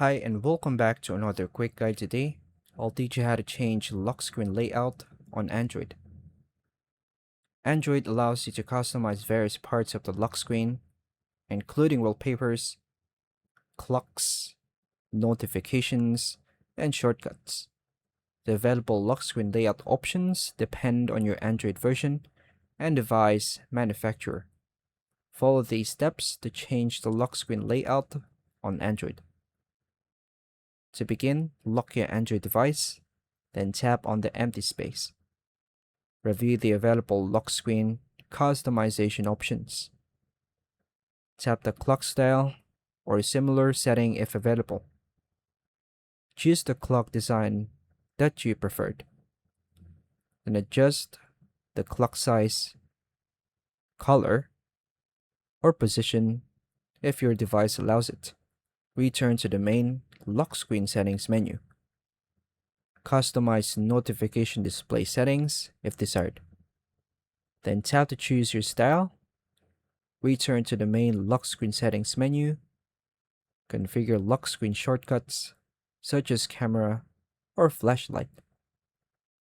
Hi and welcome back to another quick guide today. I'll teach you how to change lock screen layout on Android. Android allows you to customize various parts of the lock screen, including wallpapers, clocks, notifications, and shortcuts. The available lock screen layout options depend on your Android version and device manufacturer. Follow these steps to change the lock screen layout on Android. To begin, lock your Android device, then tap on the empty space. Review the available lock screen customization options. Tap the clock style or a similar setting if available. Choose the clock design that you preferred. Then adjust the clock size, color, or position if your device allows it. Return to the main lock screen settings menu. Customize notification display settings if desired. Then tap to choose your style. Return to the main lock screen settings menu. Configure lock screen shortcuts such as camera or flashlight.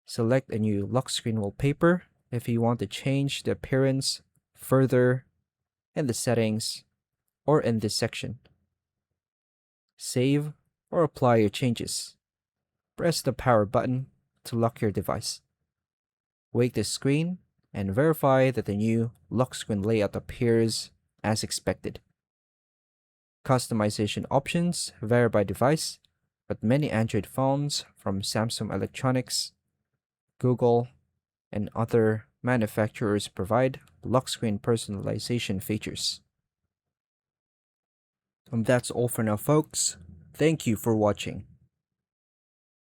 Select a new lock screen wallpaper if you want to change the appearance further in the settings or in this section. Save or apply your changes. Press the power button to lock your device. Wake the screen and verify that the new lock screen layout appears as expected. Customization options vary by device, but many Android phones from Samsung Electronics, Google, and other manufacturers provide lock screen personalization features. And that's all for now, folks. Thank you for watching.